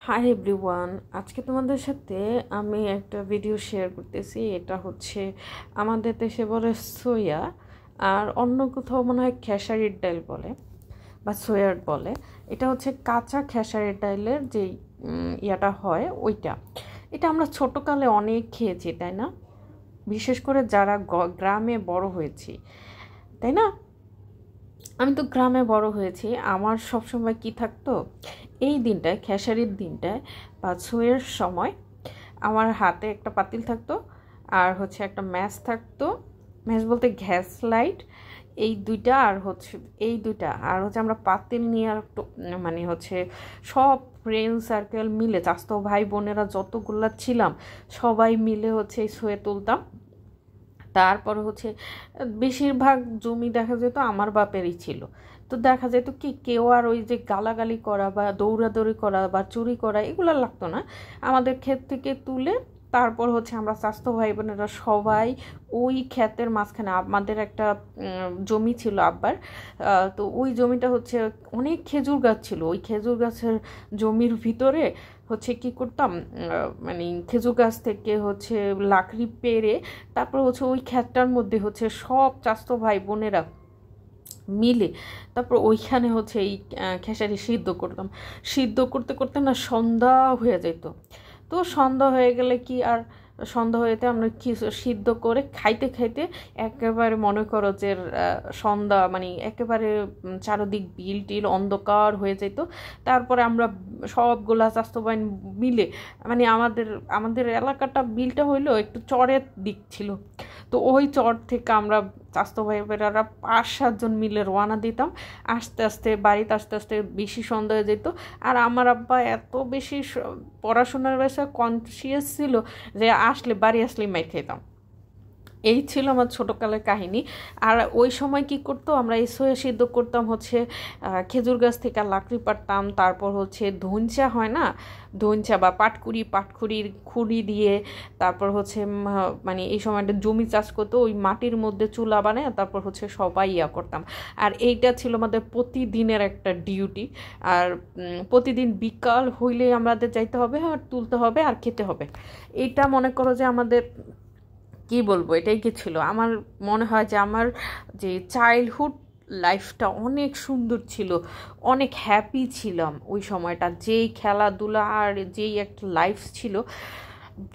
Hi everyone, আজকে তোমাদের সাথে আমি একটা ভিডিও শেয়ার করতেছি। এটা হচ্ছে আমাদের দেশে বলে সোয়া, আর অন্য কোথাও মনে হয় খেসারির ডাল বলে বা সোয়ার বলে। এটা হচ্ছে কাঁচা খেসারির ডালের যে ইয়াটা হয় ওইটা। এটা আমরা ছোটোকালে অনেক খেয়েছি, তাই না? বিশেষ করে যারা গ্রামে বড় হয়েছি, তাই না? আমি তো গ্রামে বড় হয়েছি। আমার সবসময় কি থাকতো, এই দিনটায় খেসারির দিনটায় বা ছুঁয়ের সময় আমার হাতে একটা পাতিল থাকতো, আর হচ্ছে একটা ম্যাচ থাকতো। ম্যাচ বলতে গ্যাস লাইট, এই দুইটা আর হচ্ছে এই দুইটা আর হচ্ছে আমরা পাতিল নিয়ে আর একটু মানে হচ্ছে সব ফ্রেন্ড সার্কেল মিলে, চাচাতো ভাই বোনেরা যতগুলা ছিলাম সবাই মিলে হচ্ছে এই ছুঁয়ে তুলতাম। তারপরে হচ্ছে বেশিরভাগ জমি দেখা যেত আমার বাপেরই ছিল। তো দেখা যেত কি কেউ আর ওই যে গালাগালি করা বা দৌড়াদৌড়ি করা বা চুরি করা এগুলো লাগতো না। আমাদের ক্ষেত থেকে তুলে তারপর হচ্ছে আমরা স্বাস্থ্য ভাই বোনেরা সবাই ওই ক্ষেতের মাঝখানে আমাদের একটা জমি ছিল আব্বার। তো ওই জমিটা হচ্ছে অনেক খেজুর গাছ ছিল। ওই খেজুর গাছের জমির ভিতরে হচ্ছে কি করতাম, মানে খেজুর গাছ থেকে হচ্ছে লাকড়ি পেড়ে তারপর হচ্ছে ওই ক্ষেতটার মধ্যে হচ্ছে সব চাচাতো ভাই বোনেরা মিলে তারপর ওইখানে হচ্ছে এই খেসারি সিদ্ধ করতাম। সিদ্ধ করতে করতে না সন্ধ্যা হয়ে যেত। তো সন্ধ্যা হয়ে গেলে কি আর, সন্ধ্যা হয়েতে আমরা কি সিদ্ধ করে খাইতে খাইতে একেবারে মনে করো যে সন্ধ্যা মানে একেবারে চারদিক বিল টিল অন্ধকার হয়ে যেত। তারপরে আমরা সবগুলা স্বাস্থ্য ভাই মিলে, মানে আমাদের আমাদের এলাকাটা বিলটা হইলো একটু চরের দিক ছিল। তো ওই চর থেকে আমরা স্বাস্থ্য ভাই বোনেরা 5-7 জন মিলে রওনা দিতাম। আস্তে আস্তে বাড়িতে আস্তে আস্তে বেশি সন্ধ্যা হয়ে যেত। আর আমার আব্বা এত বেশি পড়াশোনার বিষয়ে কনসিয়াস ছিল যে বাড়ি আসলেই মাইর খেতাম। এই ছিল আমার ছোটোকালের কাহিনী। আর ওই সময় কি করতো, আমরা এই সোয়া সিদ্ধ করতাম হচ্ছে খেজুর গাছ থেকে লাকড়ি পাড়তাম, তারপর হচ্ছে ধইঞ্চা হয় না, ধইঞ্চা বা পাটখুরির খুঁড়ি দিয়ে তারপর হচ্ছে মানে এই সময়টা জমি চাষ করতো, ওই মাটির মধ্যে চুলা বানায় তারপর হচ্ছে সবাই করতাম। আর এইটা ছিল আমাদের প্রতিদিনের একটা ডিউটি। আর প্রতিদিন বিকাল হইলে আমাদের যাইতে হবে আর তুলতে হবে আর খেতে হবে। এটা মনে করো যে আমাদের কি বলবো, এটাই কি ছিল। আমার মনে হয় যে আমার যে চাইল্ডহুড লাইফটা অনেক সুন্দর ছিল, অনেক হ্যাপি ছিলাম ওই সময়টা। যেই খেলাধুলা আর যেই একটা লাইফ ছিল।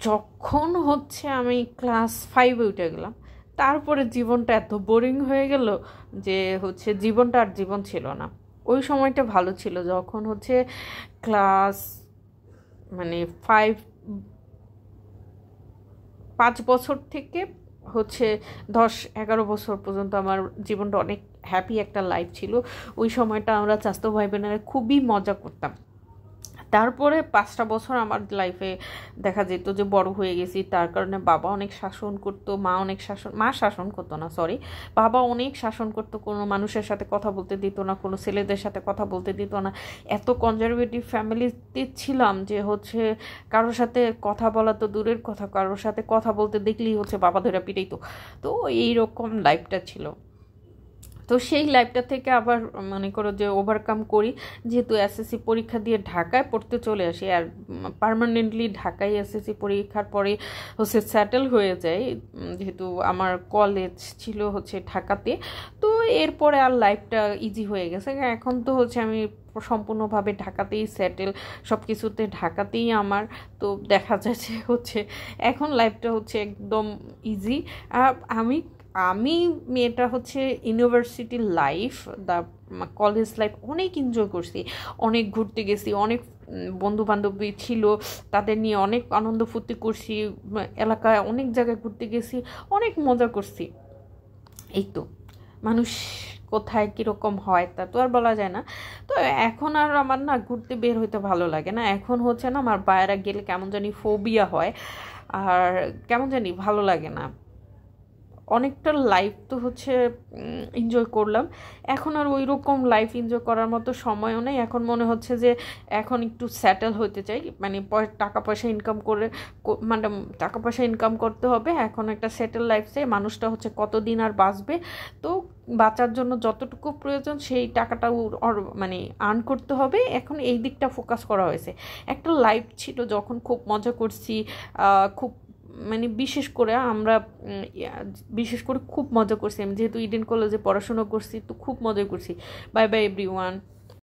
যখন হচ্ছে আমি ক্লাস 5-এ উঠে গেলাম, তারপরে জীবনটা এত বোরিং হয়ে গেল যে হচ্ছে জীবনটা আর জীবন ছিল না। ওই সময়টা ভালো ছিল যখন হচ্ছে ক্লাস মানে 5 বছর থেকে হচ্ছে 10-11 বছর পর্যন্ত আমার জীবনটা অনেক হ্যাপি একটা লাইফ ছিল। ওই সময়টা আমরা চাচাতো ভাই বোনেরা খুবই মজা করতাম। তারপরে 5টা বছর আমার লাইফে দেখা যেত যে বড় হয়ে গেছি, তার কারণে বাবা অনেক শাসন করতো, মা শাসন করতো না, সরি, বাবা অনেক শাসন করতো। কোনো মানুষের সাথে কথা বলতে দিত না, কোনো ছেলেদের সাথে কথা বলতে দিত না। এত কনজারভেটিভ ফ্যামিলিতে ছিলাম যে হচ্ছে কারোর সাথে কথা বলা তো দূরের কথা, কারোর সাথে কথা বলতে দেখলেই হচ্ছে বাবা ধরে পিটাইতো। তো এইরকম লাইফটা ছিল। তো সেই লাইফটা থেকে আবার মনে করো যে ওভারকাম করি, যেহেতু এসএসসি পরীক্ষা দিয়ে ঢাকায় পড়তে চলে আসি। আর পার্মানেন্টলি ঢাকায় এসএসসি পরীক্ষার পরে হচ্ছে সেটেল হয়ে যায়, যেহেতু আমার কলেজ ছিল হচ্ছে ঢাকাতে। তো এরপরে আর লাইফটা ইজি হয়ে গেছে। এখন তো হচ্ছে আমি সম্পূর্ণভাবে ঢাকাতেই সেটেল, সব কিছুতে ঢাকাতেই আমার। তো দেখা যাচ্ছে হচ্ছে এখন লাইফটা হচ্ছে একদম ইজি। আমি আমি মেয়েটা হচ্ছে university life, the college life অনেক এনজয় করছি, অনেক ঘুরতে গেছি, অনেক বন্ধু বান্ধবী ছিল, তাদের নিয়ে অনেক আনন্দ ফুর্তি করছি, এলাকায় অনেক জায়গায় ঘুরতে গেছি, অনেক মজা করছি। এই তো, মানুষ কোথায় কীরকম হয় তা তো আর বলা যায় না। তো এখন আর আমার না ঘুরতে বের হইতে ভালো লাগে না। এখন হচ্ছে না আমার বাইরে গেলে কেমন জানি ফোবিয়া হয়, আর কেমন জানি ভালো লাগে না। অনেকটা লাইফ তো হচ্ছে এনজয় করলাম, এখন আর ওই রকম লাইফ এনজয় করার মতো সময়ও নেই। এখন মনে হচ্ছে যে এখন একটু সেটেল হতে চাই, মানে টাকা পয়সা ইনকাম করে, মানে টাকা পয়সা ইনকাম করতে হবে। এখন একটা সেটেল লাইফ চাই। মানুষটা হচ্ছে কতদিন আর বাঁচবে, তো বাঁচার জন্য যতটুকু প্রয়োজন সেই টাকাটা মানে আর্ন করতে হবে। এখন এই দিকটা ফোকাস করা হয়েছে। একটা লাইফ ছিল যখন খুব মজা করছি, খুব মানে বিশেষ করে আমরা বিশেষ করে খুব মজা করছি। আমি যেহেতু ইডেন কলেজে পড়াশোনা করছি তো খুব মজা করছি। Bye bye everyone.